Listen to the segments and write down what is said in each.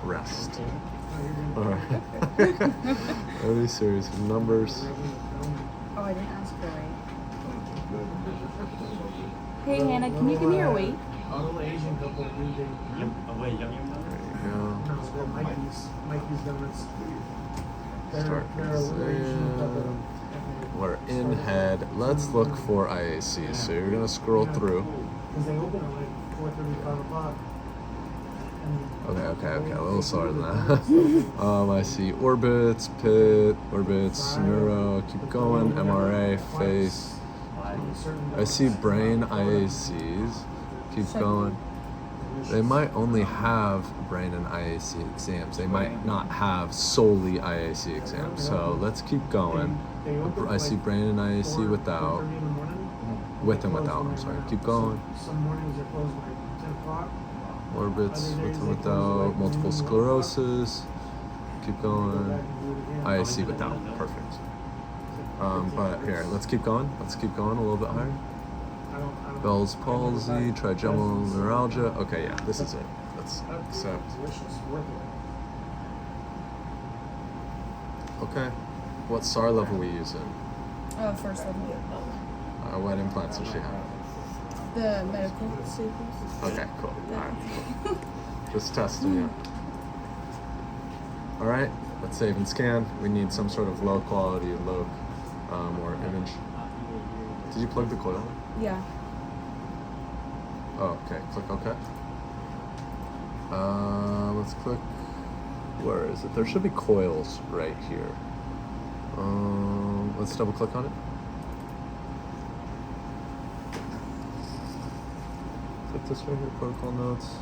rest. Alright. Every series of numbers. Oh, I didn't ask for weight. Hey Hannah, can you give me your weight? Little Asian couple There you go. No, Mikey's donuts. Start They're a little Asian couple. We're in head. Let's look for IACs. So you're gonna scroll through. Because they open at like 4:30, 5 o'clock. Okay, a little slower than that. I see orbits, pit, orbits, neuro, keep going, MRA, face. I see brain IACs, keep going. They might only have brain and IAC exams. They might not have solely IAC exams. So let's keep going. I see brain and IAC without, with and without, I'm sorry. Keep going. Some mornings are closed by 10 o'clock. Orbits with and without, multiple sclerosis. Keep going. IAC without, perfect. But here, let's keep going. Let's keep going a little bit higher. Bell's palsy, trigeminal neuralgia. Okay, yeah, this is it. Let's accept. Okay, what SAR level we using? First level. What implants does she have? The medical staples. Okay, cool. All right, cool. Just testing you. All right, let's save and scan. We need some sort of low quality look or image. Did you plug the coil in? Yeah. Oh, okay. Click OK. Let's click. Where is it? There should be coils right here. Let's double click on it. Click this right here. Protocol notes.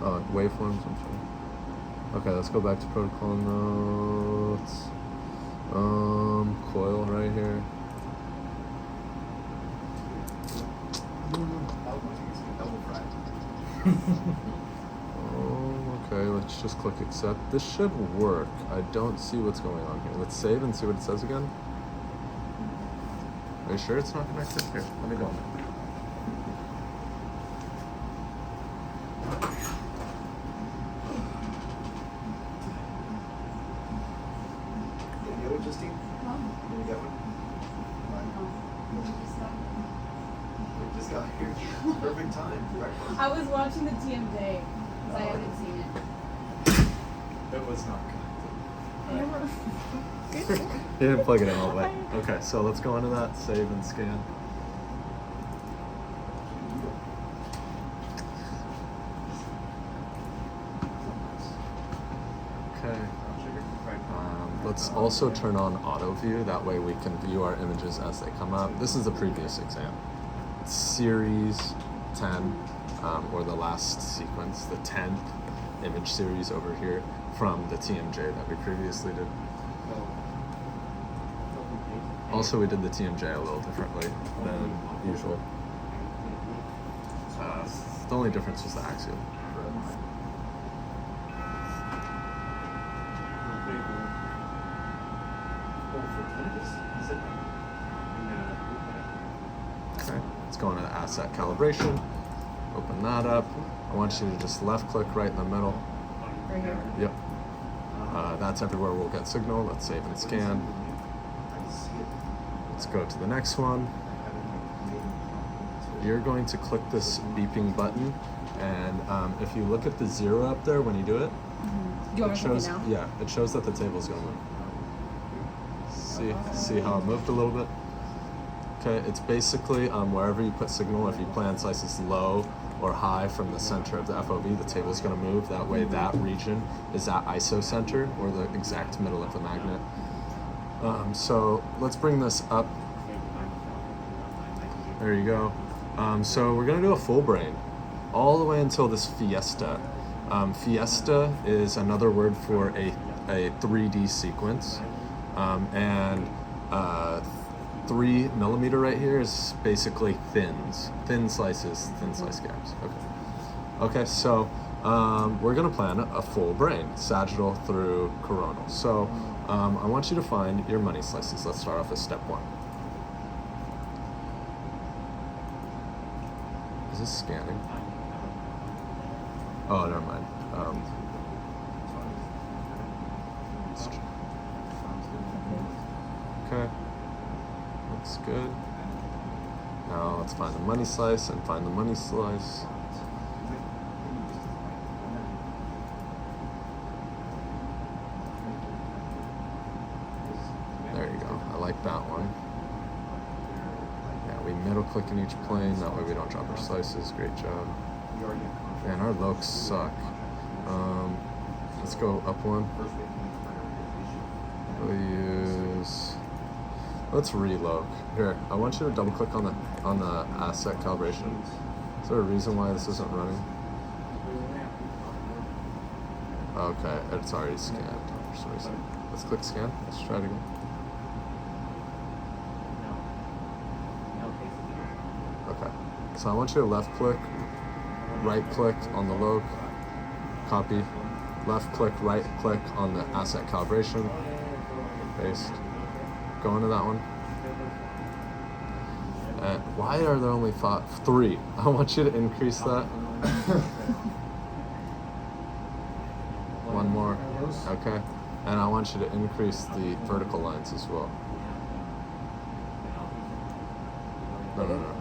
Waveforms. I'm sorry. Okay, let's go back to protocol notes. Coil right here. Okay, let's just click accept. This should work. I don't see what's going on here. Let's save and see what it says again. Are you sure it's not connected? Here, let me go. Justine? Did you get one? We just got here. Perfect time. Breakfast. I was watching the TMJ because I haven't seen it. It was not connected. You didn't plug it in all the way. Okay, so let's go into that, save and scan. Okay. Let's also turn on auto view. That way we can view our images as they come up. This is the previous exam. Series 10, or the last sequence, the 10th image series over here from the TMJ that we previously did. Also, we did the TMJ a little differently than usual. The only difference was the axial. Okay, let's go into the asset calibration. Open that up. I want you to just left click right in the middle. Right here? Yep. That's everywhere we'll get signal. Let's save and scan. Let's go to the next one. You're going to click this beeping button, and if you look at the 0 up there when you do it, Do you want it me to shows, click it now? yeah, it shows that the table's going to move. See how it moved a little bit? Okay, it's basically wherever you put signal, if you plan slices low or high from the center of the FOV, the table's going to move. That way that region is that ISO center, or the exact middle of the magnet. So let's bring this up. There you go. So we're going to do a full brain all the way until this fiesta. Fiesta is another word for a 3D sequence. And 3 millimeter right here is basically thin slices, thin slice gaps. Okay, so we're gonna plan a full brain, sagittal through coronal. So I want you to find your money slices. Let's start off with step 1. Is this scanning? Oh, never mind. find the money slice, and find the money slice. There you go. I like that one. Yeah, we middle click in each plane. That way we don't drop our slices. Great job. Man, our lokes suck. Let's go up one. Let's reloke. Here, I want you to double click on the asset calibration. Is there a reason why this isn't running? Okay, it's already scanned for some reason. Let's click scan. Let's try it again. Okay, so I want you to left click, right click on the loke, copy, left click, right click on the asset calibration, paste, go into that one. And why are there only 3? I want you to increase that. One more, okay. And I want you to increase the vertical lines as well. No.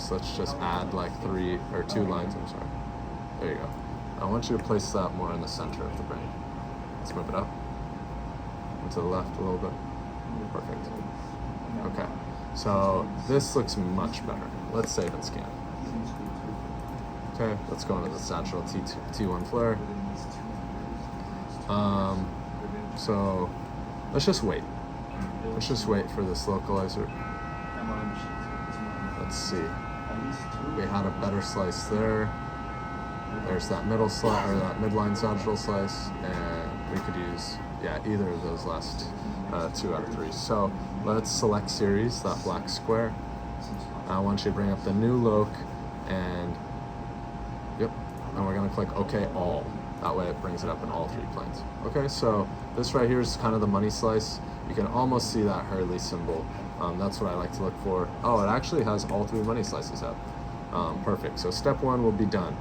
Let's just add like 3 or 2 lines, I'm sorry. There you go. I want you to place that more in the center of the brain. Let's move it up. And to the left a little bit. Perfect. Okay, so this looks much better. Let's save and scan. Okay, let's go into the sagittal T1 flare. So let's just wait. Let's just wait for this localizer. Let's see. We had a better slice there. There's that middle slice or that midline sagittal slice, and we could use either of those last 2 out of 3. So let's select series, that black square. I want you to bring up the new loke, and we're gonna click OK all. That way it brings it up in all 3 planes. Okay, so this right here is kind of the money slice. You can almost see that Hurley symbol. That's what I like to look for. Oh, it actually has all 3 money slices up. Perfect. So step 1 will be done.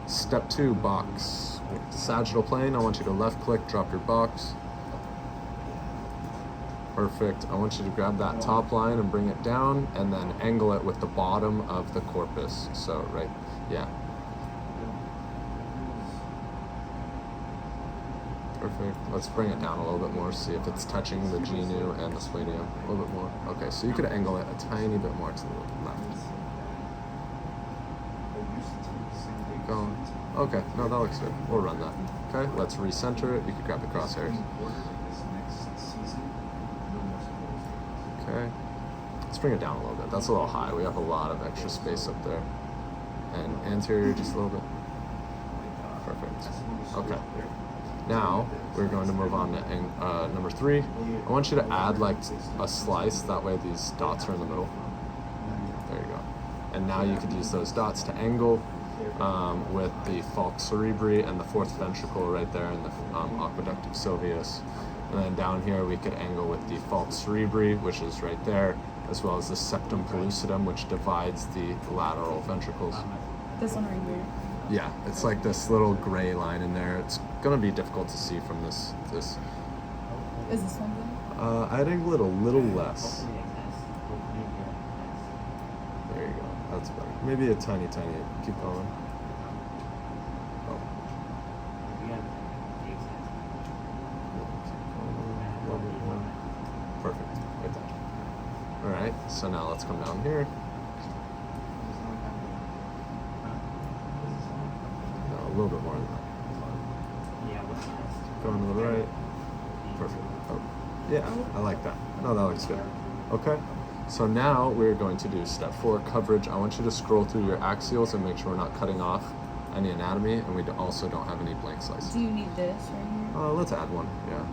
Step 2, box. Sagittal plane, I want you to left click, drop your box. Perfect. I want you to grab that top line and bring it down, and then angle it with the bottom of the corpus. So Perfect. Let's bring it down a little bit more, see if it's touching the genu and the splenium a little bit more. Okay, so you could angle it a tiny bit more to the left. Going. Okay, no, that looks good. We'll run that. Okay, let's recenter it. You can grab the crosshairs. Okay, let's bring it down a little bit. That's a little high. We have a lot of extra space up there. And anterior just a little bit. Perfect. Okay. Now, we're going to move on to number 3. I want you to add like a slice, that way these dots are in the middle. There you go. And now you could use those dots to angle with the falx cerebri and the 4th ventricle right there in the aqueductum sylvius. And then down here we could angle with the falx cerebri, which is right there, as well as the septum pellucidum, which divides the lateral ventricles. This one right here. Yeah, it's like this little gray line in there. It's gonna be difficult to see from this. Is this one good? I'd angle it a little less. There you go. That's better. Maybe a tiny. Keep going. Oh. Perfect. Right there. All right. So now let's come down here. A little bit more than that. Going to the right. Perfect. Oh, yeah, I like that. No, that looks good. Okay, so now we're going to do step 4, coverage. I want you to scroll through your axials and make sure we're not cutting off any anatomy, and we also don't have any blank slices. Do you need this right here? Let's add one, yeah.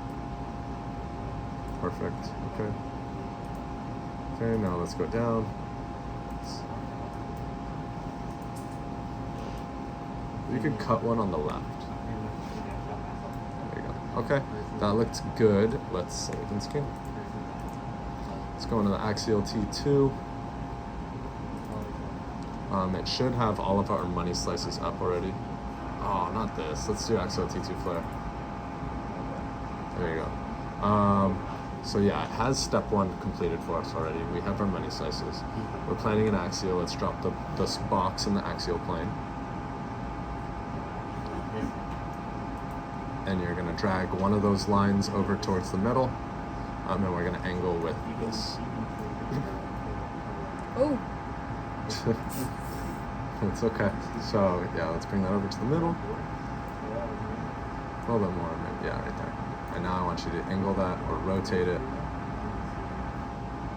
Perfect, okay. Okay, now let's go down. You could cut one on the left. There you go. Okay, that looks good. Let's save and scan. Let's go into the axial T2. It should have all of our money slices up already. Oh, not this. Let's do axial T2 flare. There you go. So yeah, it has step 1 completed for us already. We have our money slices. We're planning an axial. Let's drop this box in the axial plane. And you're gonna drag one of those lines over towards the middle. And we're gonna angle with this. Oh. It's okay. So yeah, let's bring that over to the middle. A little bit more, maybe, yeah, right there. And now I want you to angle that or rotate it.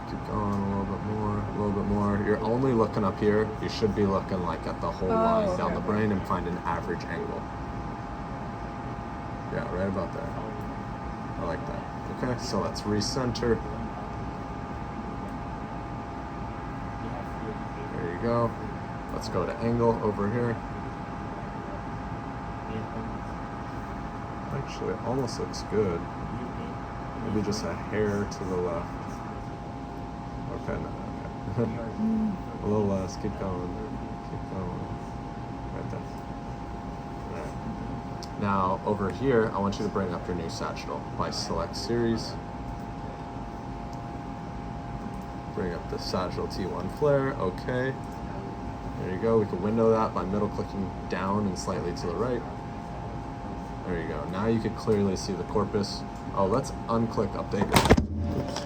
Keep going a little bit more, a little bit more. You're only looking up here. You should be looking like at the whole line down the brain and find an average angle. Yeah, right about there. I like that. Okay, so let's recenter. There you go. Let's go to angle over here. Actually, it almost looks good. Maybe just a hair to the left. Okay, no, okay. A little less. Keep going. Keep going. Right there. Right. Now, over here, I want you to bring up your new sagittal by select series. Bring up the sagittal T1 flare. Okay. There you go. We can window that by middle clicking down and slightly to the right. There you go. Now you can clearly see the corpus. Oh, let's unclick update. Oops.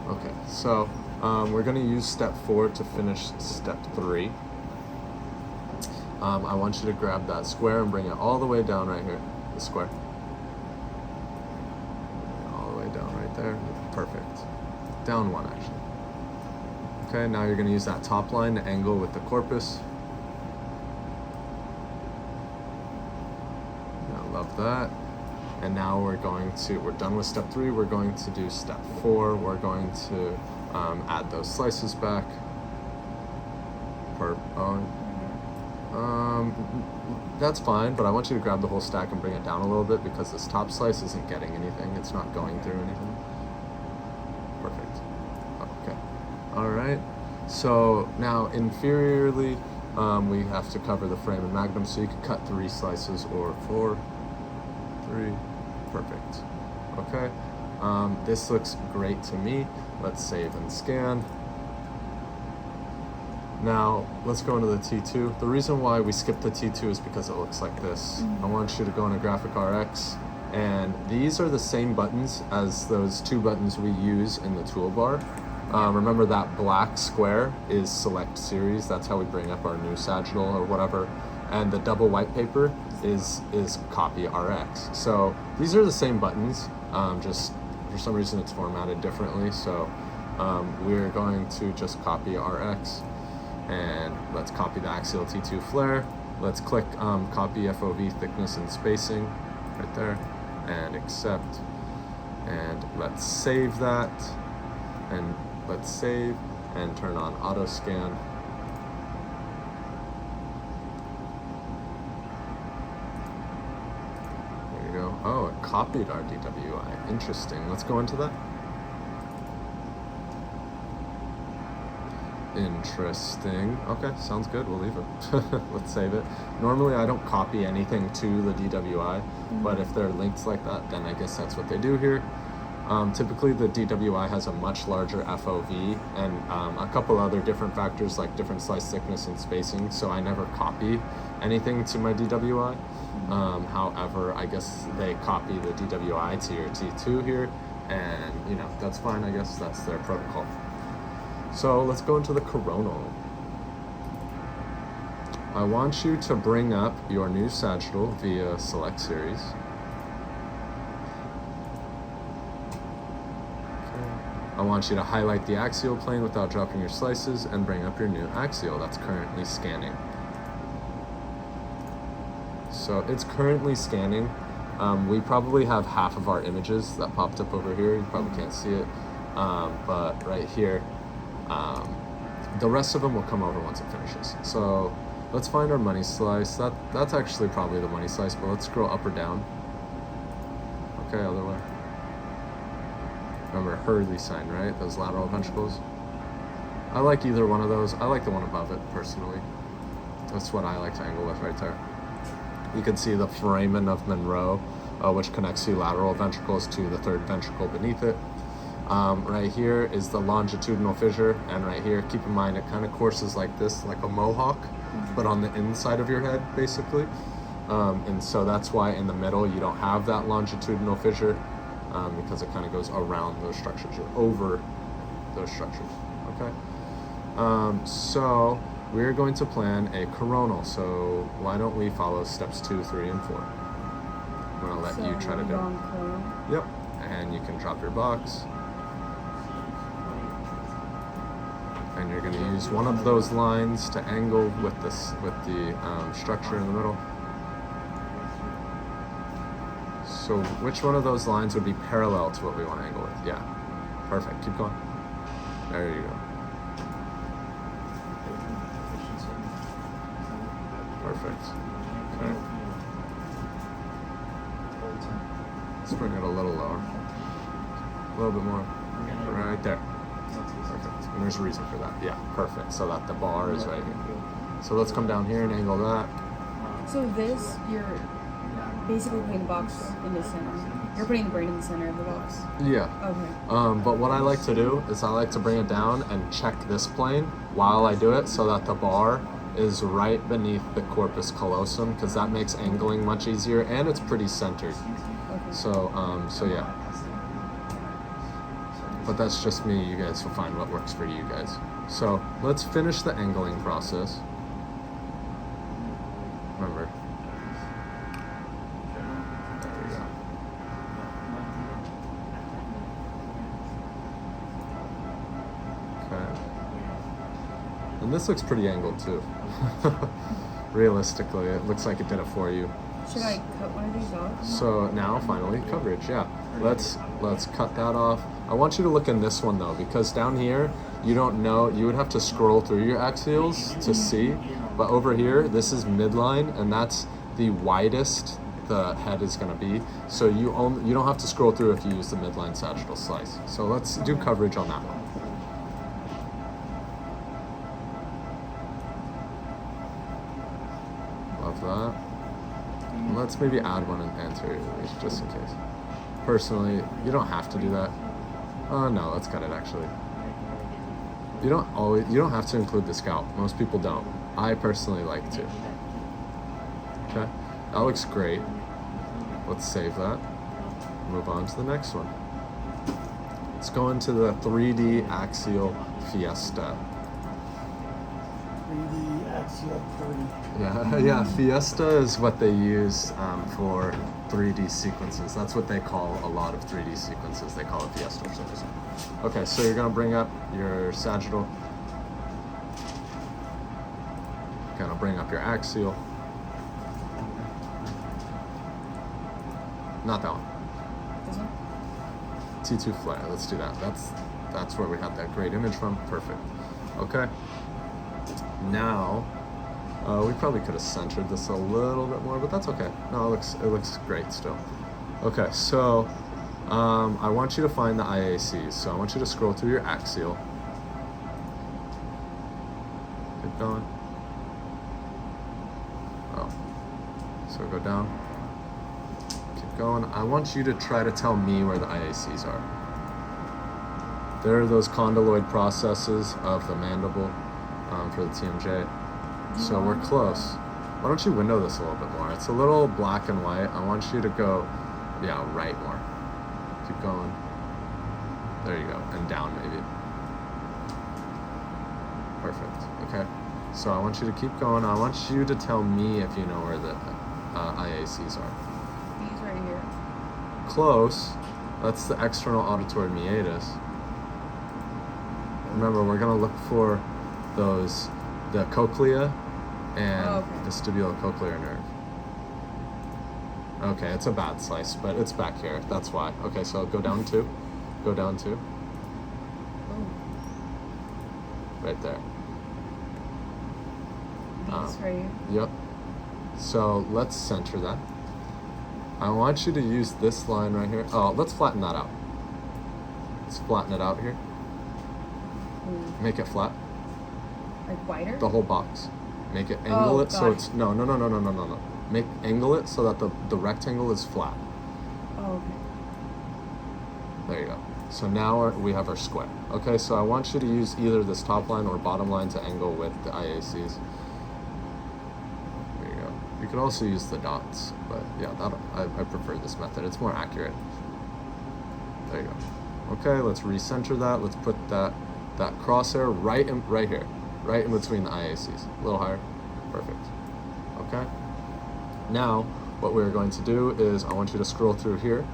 Okay, so we're going to use step 4 to finish step 3. I want you to grab that square and bring it all the way down right here. The square. All the way down right there. Perfect. Down 1, actually. Okay, now you're going to use that top line to angle with the corpus. I love that. And now we're done with step 3. We're going to do step 4. We're going to add those slices back. That's fine, but I want you to grab the whole stack and bring it down a little bit because this top slice isn't getting anything. It's not going through anything. Perfect. Okay. All right. So now inferiorly, we have to cover the frame and magnum, so you could cut 3 slices or 4. 3. Perfect. Okay. This looks great to me. Let's save and scan. Now, let's go into the T2. The reason why we skipped the T2 is because it looks like this. I want you to go into Graphic RX, and these are the same buttons as those 2 buttons we use in the toolbar. Remember that black square is select series. That's how we bring up our new sagittal or whatever. And the double white paper is copy RX. So these are the same buttons, just for some reason it's formatted differently. So we're going to just copy RX. And let's copy the axial T2 flare. Let's click copy FOV thickness and spacing right there and accept. And let's save that. And let's save and turn on auto scan. There you go. Oh, it copied our DWI. Interesting. Let's go into that. Interesting. Okay, sounds good. We'll leave it. Let's save it. Normally, I don't copy anything to the DWI, but if they're linked like that, then I guess that's what they do here. Typically, the DWI has a much larger FOV and a couple other different factors like different slice thickness and spacing, so I never copy anything to my DWI. However, I guess they copy the DWI to your T2 here, and that's fine. I guess that's their protocol. So let's go into the coronal. I want you to bring up your new sagittal via select series. Okay. I want you to highlight the axial plane without dropping your slices and bring up your new axial that's currently scanning. So it's currently scanning. We probably have half of our images that popped up over here. You probably can't see it, but right here, the rest of them will come over once it finishes. So let's find our money slice. That's actually probably the money slice, but let's scroll up or down. Okay, other way. Remember Hurley sign, right? Those lateral ventricles. I like either one of those. I like the one above it personally. That's what I like to angle with right there. You can see the foramen of Monroe, which connects the lateral ventricles to the third ventricle beneath it. Right here is the longitudinal fissure, and right here, keep in mind, it kind of courses like this, like a mohawk, but on the inside of your head, basically. And so that's why in the middle you don't have that longitudinal fissure, because it kind of goes around those structures or over those structures. Okay. So we're going to plan a coronal. So why don't we follow steps 2, 3, and 4? I'm gonna let you try to do it. Yep. And you can drop your box. And you're going to use one of those lines to angle with this, with the structure in the middle. So which one of those lines would be parallel to what we want to angle with? Yeah, perfect. Keep going. There you go. Perfect. Okay. Let's bring it a little lower. A little bit more. Right there. Perfect. And there's a reason for that. Yeah, perfect. So that the bar is right here. So let's come down here and angle that. So this, you're basically putting the box in the center. You're putting the brain in the center of the box. Yeah. Okay. But what I like to do is I like to bring it down and check this plane while I do it so that the bar is right beneath the corpus callosum, because that makes angling much easier and it's pretty centered. Okay. So yeah. But that's just me. You guys will find what works for you guys. So let's finish the angling process. Remember. There we go. Okay. And this looks pretty angled too. Realistically, it looks like it did it for you. Should I cut one of these off? So now, finally, coverage. Yeah, let's cut that off. I want you to look in this one though, because down here you don't know. You would have to scroll through your axials to see. But over here, this is midline, and that's the widest the head is going to be. So you don't have to scroll through if you use the midline sagittal slice. So let's do coverage on that one. Love that. And let's maybe add one in anteriorly, just in case. Personally, you don't have to do that. No, let's cut it actually. You don't have to include the scalp. Most people don't. I personally like to. Okay, that looks great. Let's save that. Move on to the next one. Let's go into the 3D axial fiesta. 3D axial 30. Yeah, Fiesta is what they use for 3D sequences. That's what they call a lot of 3D sequences. They call it Fiesta for some reason. Okay, so you're gonna bring up your sagittal. Gonna bring up your axial. Not that one. This one? T2 flare. Let's do that. That's where we had that great image from. Perfect. Okay. Now, we probably could have centered this a little bit more, but that's okay. No, it looks great still. Okay, so I want you to find the IACs. So I want you to scroll through your axial. Keep going. Oh, so go down. Keep going. I want you to try to tell me where the IACs are. There are those condyloid processes of the mandible for the TMJ. So we're close. Why don't you window this a little bit more? It's a little black and white. I want you to go, yeah, right more. Keep going. There you go. And down maybe. Perfect. Okay. So I want you to keep going. I want you to tell me if you know where the IACs are. These right here. Close. That's the external auditory meatus. Remember, we're going to look for the cochlea and vestibulocochlear nerve. Okay, it's a bad slice, but it's back here. That's why. Okay, so go down 2. Go down 2. Oh. Right there. These right here. Yep. So let's center that. I want you to use this line right here. Oh, let's flatten that out. Let's flatten it out here. Make it flat. Like wider? The whole box. Make it angle it so it's no. Make angle it so that the rectangle is flat. Oh, okay. There you go. So now we have our square. Okay, so I want you to use either this top line or bottom line to angle with the IACs. There you go. You could also use the dots, but yeah, I prefer this method. It's more accurate. There you go. Okay, let's recenter that. Let's put that crosshair right here, right in between the IACs. A little higher. Perfect. Okay. Now, what we're going to do is I want you to scroll through here.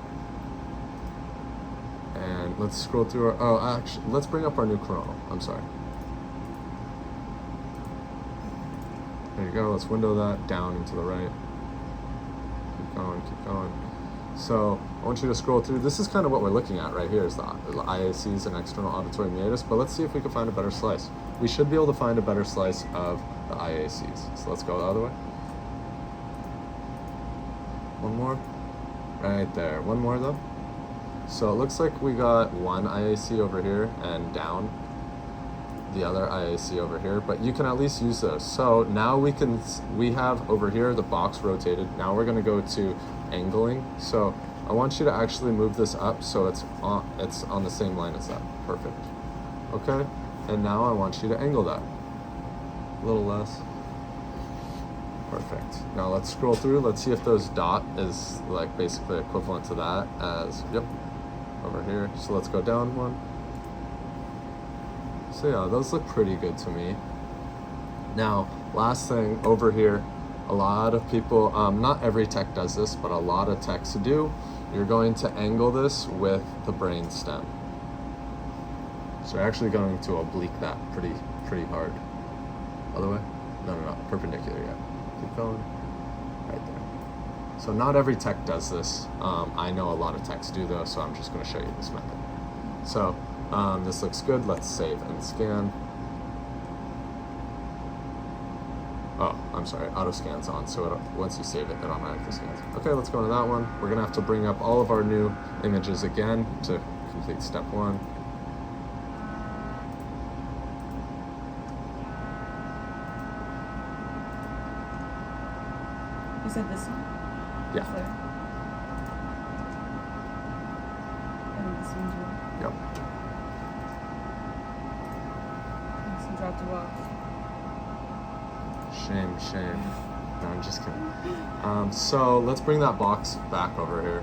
And let's scroll through actually, let's bring up our new coronal. I'm sorry. There you go. Let's window that down and to the right. Keep going, keep going. So I want you to scroll through. This is kind of what we're looking at right here is the IACs and external auditory meatus, but let's see if we can find a better slice. We should be able to find a better slice of the IACs. So let's go the other way. One more. Right there. One more though. So it looks like we got one IAC over here and down the other IAC over here, but you can at least use those. So now we have over here the box rotated. Now we're going to go to angling. So I want you to actually move this up so it's on the same line as that. Perfect. Okay. And now I want you to angle that a little less. Perfect. Now let's scroll through. Let's see if those dot is like basically equivalent to that as, yep, over here. So let's go down one. So yeah, those look pretty good to me. Now, last thing over here, a lot of people, not every tech does this, but a lot of techs do. You're going to angle this with the brain stem. So you're actually going to oblique that pretty hard. Other way? No, perpendicular, yeah. Keep going. Right there. So not every tech does this. I know a lot of techs do though, so I'm just going to show you this method. So this looks good. Let's save and scan. Oh, I'm sorry, auto scan's on, so once you save it, it automatically scans. Okay, let's go to that one. We're gonna have to bring up all of our new images again to complete step one. You said this one? Yeah. There. And this one too. Yep. This one dropped a box. Shame. No, I'm just kidding. So let's bring that box back over here.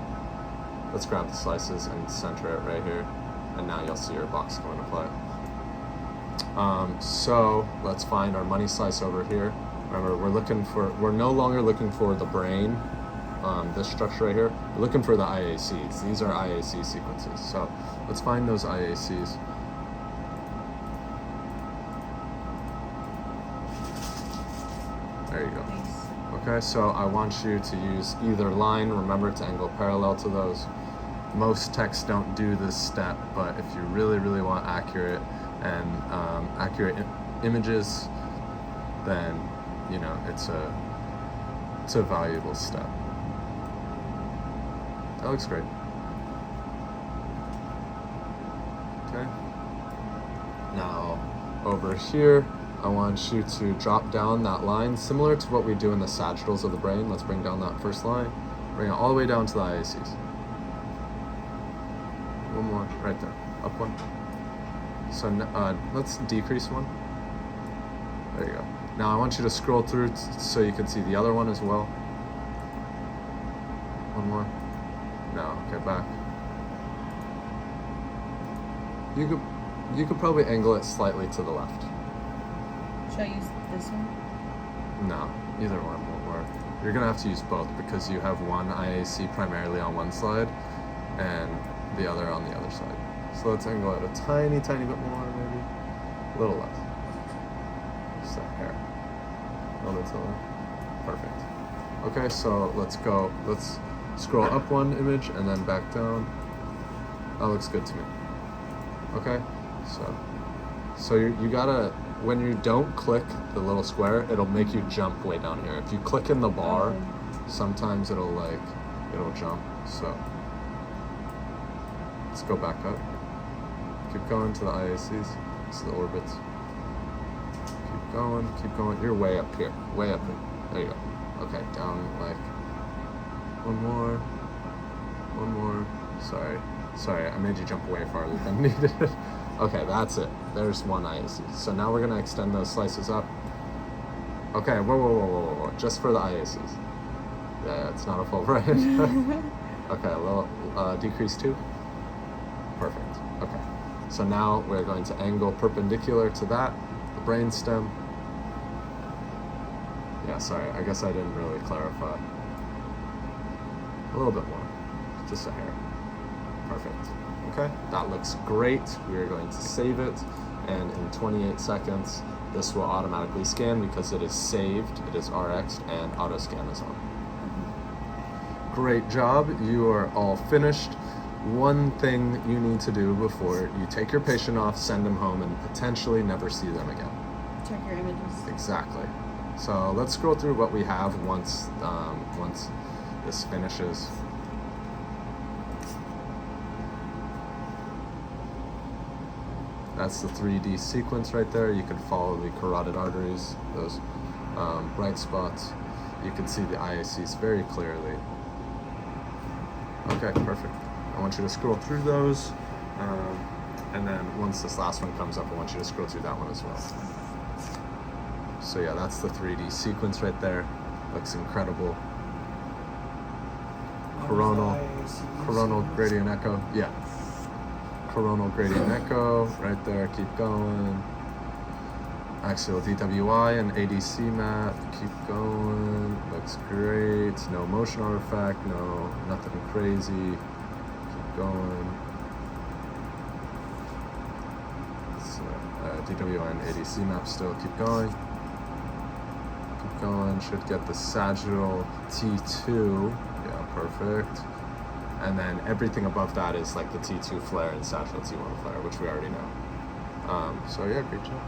Let's grab the slices and center it right here. And now you'll see your box come into play. So let's find our money slice over here. Remember, we're no longer looking for the brain, this structure right here. We're looking for the IACs. These are IAC sequences. So let's find those IACs. There you go. Nice. Okay, so I want you to use either line. Remember to angle parallel to those. Most techs don't do this step, but if you really want accurate and accurate images, then you know it's a valuable step. That looks great. Okay. Now over here, I want you to drop down that line, similar to what we do in the sagittals of the brain. Let's bring down that first line. Bring it all the way down to the IACs. One more, right there. Up one. So let's decrease one. There you go. Now I want you to scroll through so you can see the other one as well. One more. No, okay, back. You could probably angle it slightly to the left. Should I use this one? No, either one won't work. You're gonna have to use both because you have one IAC primarily on one side and the other on the other side. So let's angle it a tiny bit more, maybe. A little less. Just a hair. A little bit to the left. Perfect. Okay, so let's scroll up one image and then back down. That looks good to me. Okay, so you gotta, when you don't click the little square, it'll make you jump way down here. If you click in the bar, sometimes it'll jump. So let's go back up. Keep going to the IACs. It's the orbits. Keep keep going. You're way up here, way up here. There you go. Okay, down like one more. Sorry, I made you jump way farther than needed. Okay, that's it. There's one IAC. So now we're gonna extend those slices up. Okay, whoa. Just for the IACs. Yeah, it's not a full brain. Okay, a little decrease 2. Perfect. Okay. So now we're going to angle perpendicular to that, the brainstem. Yeah, sorry, I guess I didn't really clarify. A little bit more, just a hair. Perfect. Okay, that looks great. We're going to save it, and in 28 seconds, this will automatically scan because it is saved, it is RX'd, and auto scan is on. Great job, you are all finished. One thing you need to do before you take your patient off, send them home, and potentially never see them again. Check your images. Exactly. So let's scroll through what we have once this finishes. That's the 3D sequence right there. You can follow the carotid arteries, those bright spots. You can see the IACs very clearly. Okay, perfect. I want you to scroll through those. And then once this last one comes up, I want you to scroll through that one as well. So yeah, that's the 3D sequence right there. Looks incredible. Coronal gradient echo. Yeah. Coronal gradient echo right there. Keep going. Axial DWI and ADC map. Keep going. Looks great. No motion artifact. No, nothing crazy. Keep going. So, DWI and ADC map still. Keep going. Keep going. Should get the sagittal T2. Yeah, perfect. And then everything above that is like the T2 flare and sagittal T1 flare, which we already know. So yeah, great job.